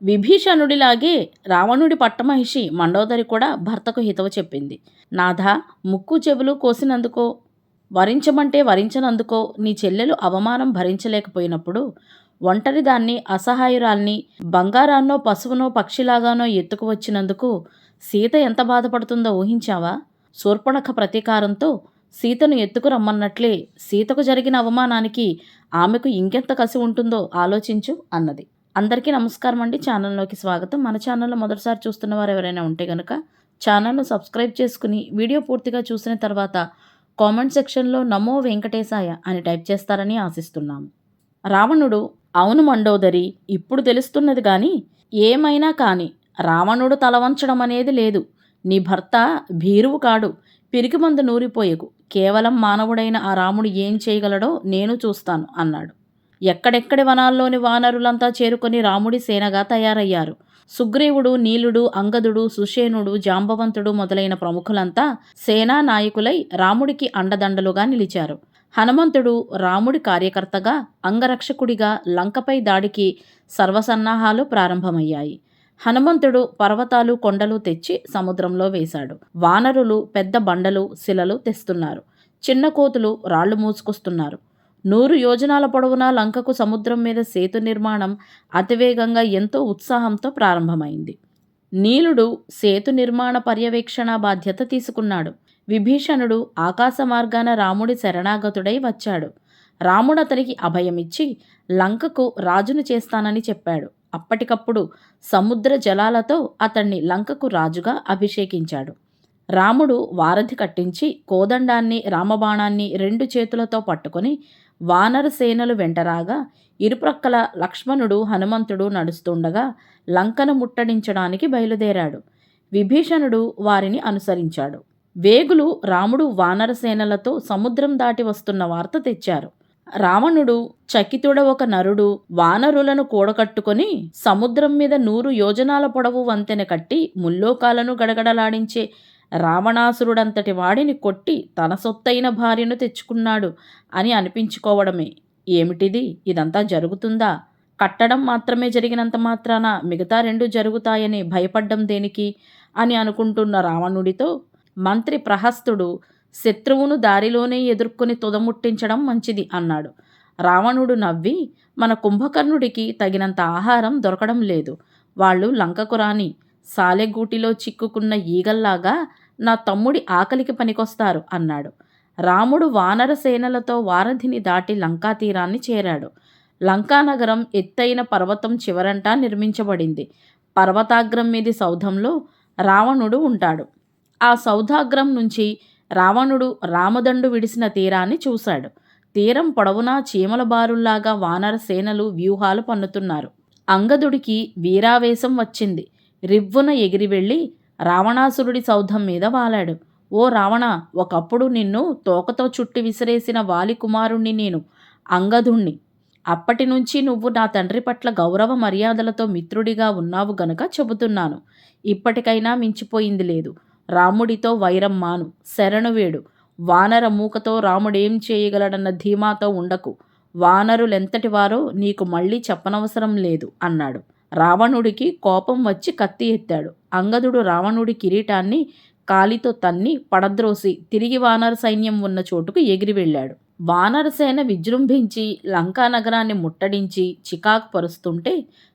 విభీషణుడిలాగే రావణుడి పట్టమహిషి మండోదరి కూడా భర్తకు హితవు చెప్పింది. నాథా, ముక్కు చెవులు కోసినందుకో, వరించమంటే వరించనందుకో నీ చెల్లెలు అవమానం భరించలేకపోయినప్పుడు ఒంటరిదాన్ని, అసహాయురాల్ని, బంగారాన్నో పశువునో పక్షిలాగానో ఎత్తుకు వచ్చినందుకు సీత ఎంత బాధపడుతుందో ఊహించావా? శూర్పణఖ ప్రతీకారంతో సీతను ఎత్తుకు రమ్మన్నట్లే సీతకు జరిగిన అవమానానికి ఆమెకు ఇంకెంత కసి ఉంటుందో ఆలోచించు అన్నది. అందరికీ నమస్కారం అండి. ఛానల్లోకి స్వాగతం. మన ఛానల్లో మొదటిసారి చూస్తున్న వారు ఎవరైనా ఉంటే కనుక ఛానల్ను సబ్స్క్రైబ్ చేసుకుని వీడియో పూర్తిగా చూసిన తర్వాత కామెంట్ సెక్షన్లో నమో వెంకటేశాయ అని టైప్ చేస్తారని ఆశిస్తున్నాము. రావణుడు, అవును మండోదరి, ఇప్పుడు తెలుస్తున్నది కానీ ఏమైనా కానీ రావణుడు తలవంచడం అనేది లేదు. నీ భర్త భీరువు కాడు, పిరికిమందు నూరిపోయకు. కేవలం మానవుడైన ఆ రాముడు ఏం చేయగలడో నేను చూస్తాను అన్నాడు. ఎక్కడెక్కడి వనాల్లోని వానరులంతా చేరుకొని రాముడి సేనగా తయారయ్యారు. సుగ్రీవుడు, నీలుడు, అంగదుడు, సుషేనుడు, జాంబవంతుడు మొదలైన ప్రముఖులంతా సేనా నాయకులై రాముడికి అండదండలుగా నిలిచారు. హనుమంతుడు రాముడి కార్యకర్తగా, అంగరక్షకుడిగా లంకపై దాడికి సర్వసన్నాహాలు ప్రారంభమయ్యాయి. హనుమంతుడు పర్వతాలు, కొండలు తెచ్చి సముద్రంలో వేశాడు. వానరులు పెద్ద బండలు, శిలలు తెస్తున్నారు. చిన్న కోతులు రాళ్లు మూసుకొస్తున్నారు. 100 యోజనాల పొడవునా లంకకు సముద్రం మీద సేతు నిర్మాణం అతివేగంగా ఎంతో ఉత్సాహంతో ప్రారంభమైంది. నీలుడు సేతు నిర్మాణ పర్యవేక్షణ బాధ్యత తీసుకున్నాడు. విభీషణుడు ఆకాశ మార్గాన రాముడి శరణాగతుడై వచ్చాడు. రాముడు అతనికి అభయమిచ్చి లంకకు రాజును చేస్తానని చెప్పాడు. అప్పటికప్పుడు సముద్ర జలాలతో అతన్ని లంకకు రాజుగా అభిషేకించాడు. రాముడు వారధి కట్టించి కోదండాన్ని, రామబాణాన్ని 2 చేతులతో పట్టుకొని వానర సేనలు వెంటరాగా ఇరుప్రక్కల లక్ష్మణుడు, హనుమంతుడు నడుస్తుండగా లంకను ముట్టడించడానికి బయలుదేరాడు. విభీషణుడు వారిని అనుసరించాడు. వేగులు రాముడు వానర సేనలతో సముద్రం దాటి వస్తున్న వార్త తెచ్చారు. రావణుడు చకితుడ ఒక నరుడు వానరులను కూడకట్టుకొని సముద్రం మీద 100 యోజనాల పొడవు వంతెన కట్టి ముల్లోకాలను గడగడలాడించే రావణాసురుడంతటి వాడిని కొట్టి తన సొత్తైన భార్యను తెచ్చుకున్నాడు అని అనిపించుకోవడమే. ఏమిటిది? ఇదంతా జరుగుతుందా? కట్టడం మాత్రమే జరిగినంత మాత్రాన మిగతా 2 జరుగుతాయని భయపడ్డం దేనికి అని అనుకుంటున్న రావణుడితో మంత్రి ప్రహస్తుడు శత్రువును దారిలోనే ఎదుర్కొని తుదముట్టించడం మంచిది అన్నాడు. రావణుడు నవ్వి, మన కుంభకర్ణుడికి తగినంత ఆహారం దొరకడం లేదు. వాళ్ళు లంకకు రాని సాలెగూటిలో చిక్కుకున్న ఈగల్లాగా నా తమ్ముడి ఆకలికి పనికొస్తారు అన్నాడు. రాముడు వానర సేనలతో వారధిని దాటి లంకా తీరాన్ని చేరాడు. లంకానగరం ఎత్తైన పర్వతం చివరంటా నిర్మించబడింది. పర్వతాగ్రం మీది సౌధంలో రావణుడు ఉంటాడు. ఆ సౌధాగ్రం నుంచి రావణుడు రామదండు విడిసిన తీరాన్ని చూశాడు. తీరం పొడవునా చీమల బారుల్లాగా వానర సేనలు వ్యూహాలు పన్నుతున్నారు. అంగదుడికి వీరావేశం వచ్చింది. రివ్వున ఎగిరి వెళ్ళి రావణాసురుడి సౌధం మీద వాలాడు. ఓ రావణ, ఒకప్పుడు నిన్ను తోకతో చుట్టి విసిరేసిన వాలి కుమారుణ్ణి నేను, అంగదుణ్ణి. అప్పటి నుంచి నువ్వు నా తండ్రి పట్ల గౌరవ మర్యాదలతో మిత్రుడిగా ఉన్నావు గనుక చెబుతున్నాను. ఇప్పటికైనా మించిపోయింది లేదు. రాముడితో వైరం మాను, శరణువేడు. వానర మూకతో రాముడేం చేయగలడన్న ధీమాతో ఉండకు. వానరులెంతటి వారో నీకు మళ్ళీ చెప్పనవసరం లేదు అన్నాడు. రావణుడికి కోపం వచ్చి కత్తి ఎత్తాడు. అంగదుడు రావణుడి కిరీటాన్ని కాలితో తన్ని పడద్రోసి తిరిగి వానర సైన్యం ఉన్న చోటుకు ఎగిరి వెళ్ళాడు. వానరసేన విజృంభించి లంకా నగరాన్ని ముట్టడించి చికాకు పరుస్తుంటే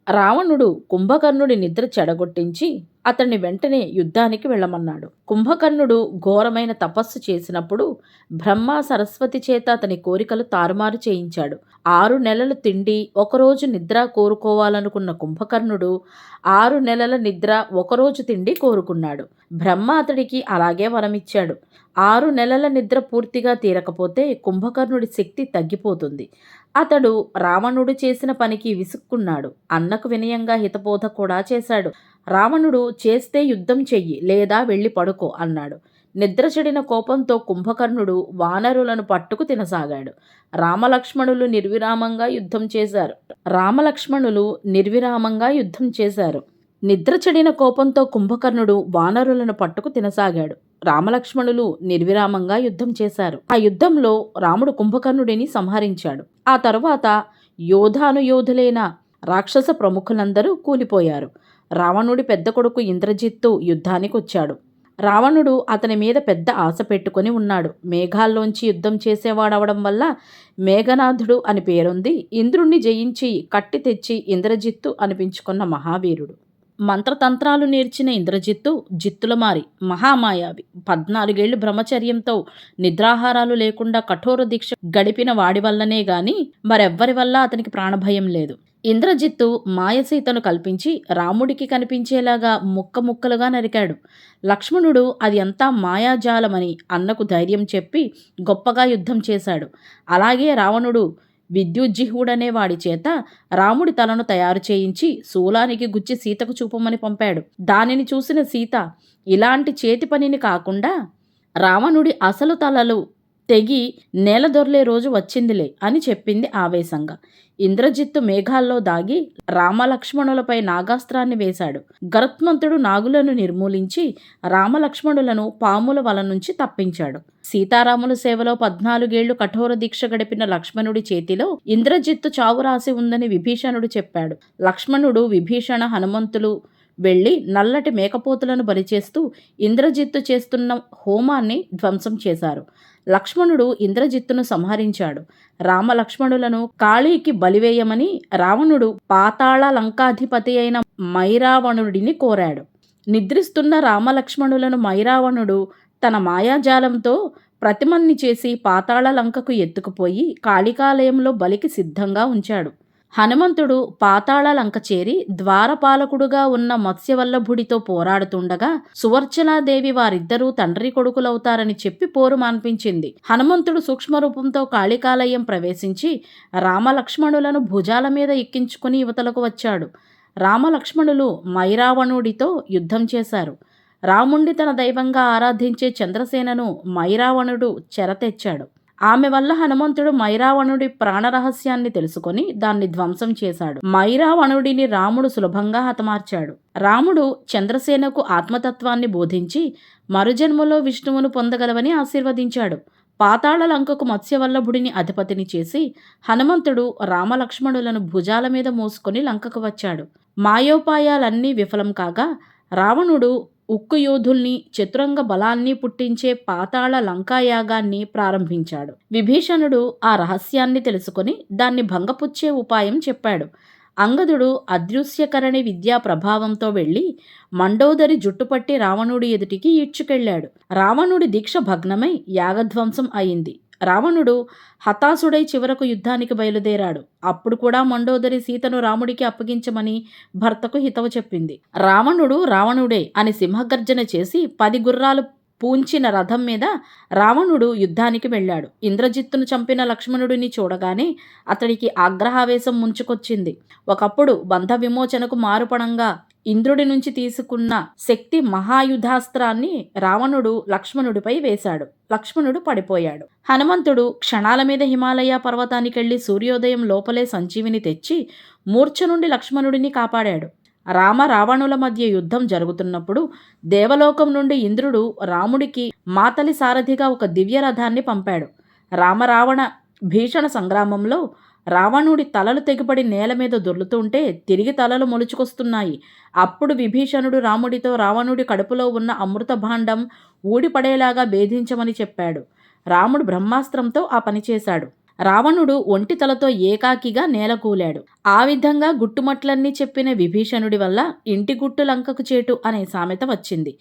రావణుడు కుంభకర్ణుడి నిద్ర చెడగొట్టించి అతన్ని వెంటనే యుద్ధానికి వెళ్ళమన్నాడు. కుంభకర్ణుడు ఘోరమైన తపస్సు చేసినప్పుడు బ్రహ్మ సరస్వతి చేత అతని కోరికలు తారుమారు చేయించాడు. 6 నెలలు తిండి, ఒకరోజు నిద్ర కోరుకోవాలనుకున్న కుంభకర్ణుడు 6 నెలల నిద్ర, ఒకరోజు తిండి కోరుకున్నాడు. బ్రహ్మ అతడికి అలాగే వరమిచ్చాడు. 6 నెలల నిద్ర పూర్తిగా తీరకపోతే కుంభకర్ణుడి శక్తి తగ్గిపోతుంది. అతడు రావణుడు చేసిన పనికి విసుక్కున్నాడు. అన్నకు వినయంగా హితబోధ కూడా చేశాడు. రావణుడు చేస్తే యుద్ధం చెయ్యి, లేదా వెళ్ళి పడుకో అన్నాడు. నిద్ర చెడిన కోపంతో కుంభకర్ణుడు వానరులను పట్టుకు తినసాగాడు. రామలక్ష్మణులు నిర్విరామంగా యుద్ధం చేశారు. నిద్ర చెడిన కోపంతో కుంభకర్ణుడు వానరులను పట్టుకు తినసాగాడు. రామలక్ష్మణులు నిర్విరామంగా యుద్ధం చేశారు. ఆ యుద్ధంలో రాముడు కుంభకర్ణుడిని సంహరించాడు. ఆ తరువాత యోధానుయోధులైన రాక్షస ప్రముఖులందరూ కూలిపోయారు. రావణుడి పెద్ద కొడుకు ఇంద్రజిత్తు యుద్ధానికి వచ్చాడు. రావణుడు అతని మీద పెద్ద ఆశ పెట్టుకొని ఉన్నాడు. మేఘాల్లోంచి యుద్ధం చేసేవాడవడం వల్ల మేఘనాథుడు అని పేరొంది ఇంద్రుణ్ణి జయించి కట్టి తెచ్చి ఇంద్రజిత్తు అనిపించుకున్న మహావీరుడు. మంత్రతంత్రాలు నేర్చిన ఇంద్రజిత్తు జిత్తులమారి మహామాయావి. 14 ఏళ్లు బ్రహ్మచర్యంతో నిద్రాహారాలు లేకుండా కఠోర దీక్ష గడిపిన వాడి వల్లనే గాని మరెవ్వరి వల్ల అతనికి ప్రాణభయం లేదు. ఇంద్రజిత్తు మాయసీతను కల్పించి రాముడికి కనిపించేలాగా ముక్కలుగా నరికాడు. లక్ష్మణుడు అది అంతా మాయాజాలమని అన్నకు ధైర్యం చెప్పి గొప్పగా యుద్ధం చేశాడు. అలాగే రావణుడు విద్యుజ్జిహుడనే వాడి చేత రాముడి తలను తయారు చేయించి శూలానికి గుచ్చి సీతకు చూపమని పంపాడు. దానిని చూసిన సీత ఇలాంటి చేతి పనిని కాకుండా రావణుడి అసలు తలలు తెగి నేలదొర్లే రోజు వచ్చిందిలే అని చెప్పింది ఆవేశంగా. ఇంద్రజిత్తు మేఘాల్లో దాగి రామలక్ష్మణులపై నాగాస్త్రాన్ని వేశాడు. గరుత్మంతుడు నాగులను నిర్మూలించి రామలక్ష్మణులను పాముల వల నుంచి తప్పించాడు. సీతారాముల సేవలో 14 ఏళ్లు కఠోర దీక్ష గడిపిన లక్ష్మణుడి చేతిలో ఇంద్రజిత్తు చావు రాసి ఉందని విభీషణుడు చెప్పాడు. లక్ష్మణుడు, విభీషణ, హనుమంతులు వెళ్లి నల్లటి మేకపోతులను బలిచేస్తూ ఇంద్రజిత్తు చేస్తున్న హోమాన్ని ధ్వంసం చేశారు. లక్ష్మణుడు ఇంద్రజిత్తును సంహరించాడు. రామలక్ష్మణులను కాళీకి బలివేయమని రావణుడు పాతాళ లంకాధిపతి అయిన మైరావణుడిని కోరాడు. నిద్రిస్తున్న రామలక్ష్మణులను మైరావణుడు తన మాయాజాలంతో ప్రతిమన్ని చేసి పాతాళ లంకకు ఎత్తుకుపోయి కాళికాలయంలో బలికి సిద్ధంగా ఉంచాడు. హనుమంతుడు పాతాళ లంక చేరి ద్వారపాలకుడుగా ఉన్న మత్స్యవల్లభుడితో పోరాడుతుండగా సువర్చలాదేవి వారిద్దరూ తండ్రి కొడుకులవుతారని చెప్పి పోరు మాన్పించింది. హనుమంతుడు సూక్ష్మరూపంతో కాళికాలయం ప్రవేశించి రామలక్ష్మణులను భుజాల మీద ఎక్కించుకుని యువతలకు వచ్చాడు. రామలక్ష్మణులు మైరావణుడితో యుద్ధం చేశారు. రాముణ్ణి తన దైవంగా ఆరాధించే చంద్రసేనను మైరావణుడు చెరతెచ్చాడు. ఆమె వల్ల హనుమంతుడు మైరావణుడి ప్రాణరహస్యాన్ని తెలుసుకొని దాన్ని ధ్వంసం చేశాడు. మైరావణుడిని రాముడు సులభంగా హతమార్చాడు. రాముడు చంద్రసేనకు ఆత్మతత్వాన్ని బోధించి మరుజన్మలో విష్ణువును పొందగలవని ఆశీర్వదించాడు. పాతాళ లంకకు మత్స్యవల్లభుడిని అధిపతిని చేసి హనుమంతుడు రామలక్ష్మణులను భుజాల మీద మోసుకొని లంకకు వచ్చాడు. మాయోపాయాలన్నీ విఫలం కాగా రావణుడు ఉక్కు యోధుల్ని, చతురంగ బలాల్ని పుట్టించే పాతాళ లంకాయాగాన్ని ప్రారంభించాడు. విభీషణుడు ఆ రహస్యాన్ని తెలుసుకొని దాన్ని భంగపుచ్చే ఉపాయం చెప్పాడు. అంగదుడు అదృశ్యకరణి విద్యా ప్రభావంతో వెళ్లి మండోదరి జుట్టుపట్టి రావణుడి ఎదుటికి ఈడ్చుకెళ్లాడు. రావణుడి దీక్ష భగ్నమై యాగధ్వంసం అయింది. రావణుడు హతాశుడై చివరకు యుద్ధానికి బయలుదేరాడు. అప్పుడు కూడా మండోదరి సీతను రాముడికి అప్పగించమని భర్తకు హితవు చెప్పింది. రావణుడు రావణుడే అని సింహగర్జన చేసి 10 గుర్రాలు పూంచిన రథం మీద రావణుడు యుద్ధానికి వెళ్ళాడు. ఇంద్రజిత్తును చంపిన లక్ష్మణుడిని చూడగానే అతడికి ఆగ్రహావేశం ముంచుకొచ్చింది. ఒకప్పుడు బంధ విమోచనకు మారుపణంగా ఇంద్రుడి నుంచి తీసుకున్న శక్తి మహాయుధాస్త్రాన్ని రావణుడు లక్ష్మణుడిపై వేశాడు. లక్ష్మణుడు పడిపోయాడు. హనుమంతుడు క్షణాల మీద హిమాలయ పర్వతానికెళ్లి సూర్యోదయం లోపలే సంజీవిని తెచ్చి మూర్ఛ నుండి లక్ష్మణుడిని కాపాడాడు. రావణుల మధ్య యుద్ధం జరుగుతున్నప్పుడు దేవలోకం నుండి ఇంద్రుడు రాముడికి మాతలి సారథిగా ఒక దివ్య రథాన్ని పంపాడు. రావణ భీషణ సంగ్రామంలో రావణుడి తలలు తెగిపడి నేల మీద దొర్లుతుంటే తిరిగి తలలు మొలుచుకొస్తున్నాయి. అప్పుడు విభీషణుడు రాముడితో రావణుడి కడుపులో ఉన్న అమృత భాండం ఊడిపడేలాగా భేదించమని చెప్పాడు. రాముడు బ్రహ్మాస్త్రంతో ఆ పని చేశాడు. రావణుడు ఒంటి తలతో ఏకాకిగా నేలకూలాడు. ఆ విధంగా గుట్టుమట్లన్నీ చెప్పిన విభీషణుడి వల్ల ఇంటి గుట్టు లంకకు చేటు అనే సామెత వచ్చింది.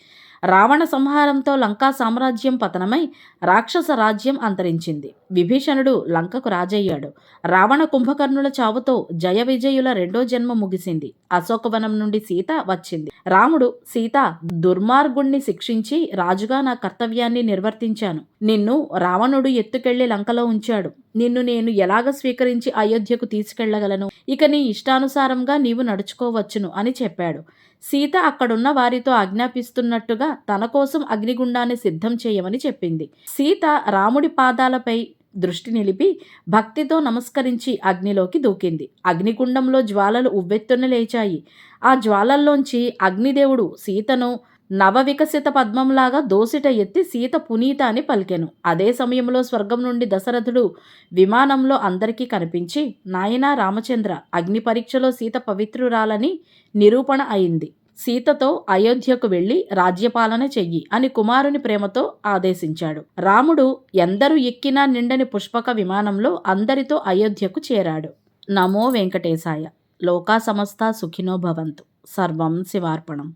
రావణ సంహారంతో లంకా సామ్రాజ్యం పతనమై రాక్షస రాజ్యం అంతరించింది. విభీషణుడు లంకకు రాజయ్యాడు. రావణ కుంభకర్ణుల చావుతో జయ విజయుల 2వ జన్మ ముగిసింది. అశోకవనం నుండి సీత వచ్చింది. రాముడు, సీత, దుర్మార్గుణ్ణి శిక్షించి రాజుగా నా కర్తవ్యాన్ని నిర్వర్తించాను. నిన్ను రావణుడు ఎత్తుకెళ్లి లంకలో ఉంచాడు. నిన్ను నేను ఎలాగ స్వీకరించి అయోధ్యకు తీసుకెళ్లగలను? ఇక నీ ఇష్టానుసారంగా నీవు నడుచుకోవచ్చును అని చెప్పాడు. సీత అక్కడున్న వారితో ఆజ్ఞాపిస్తున్నట్టుగా తన కోసం అగ్నిగుండాన్ని సిద్ధం చేయమని చెప్పింది. సీత రాముడి పాదాలపై దృష్టి నిలిపి భక్తితో నమస్కరించి అగ్నిలోకి దూకింది. అగ్నిగుండంలో జ్వాలలు ఉవ్వెత్తున లేచాయి. ఆ జ్వాలల్లోంచి అగ్నిదేవుడు సీతను నవవికసిత పద్మంలాగా దోసిట ఎత్తి సీత పునీత అని పలికెను. అదే సమయంలో స్వర్గం నుండి దశరథుడు విమానంలో అందరికీ కనిపించి, నాయనా రామచంద్ర, అగ్ని పరీక్షలో సీత పవిత్రురాలని నిరూపణ అయింది. సీతతో అయోధ్యకు వెళ్ళి రాజ్యపాలన చెయ్యి అని కుమారుని ప్రేమతో ఆదేశించాడు. రాముడు ఎందరు ఎక్కినా నిండని పుష్పక విమానంలో అందరితో అయోధ్యకు చేరాడు. నమో వెంకటేశాయ. లోకా సమస్తా సుఖినో భవంతు. సర్వం శివార్పణం.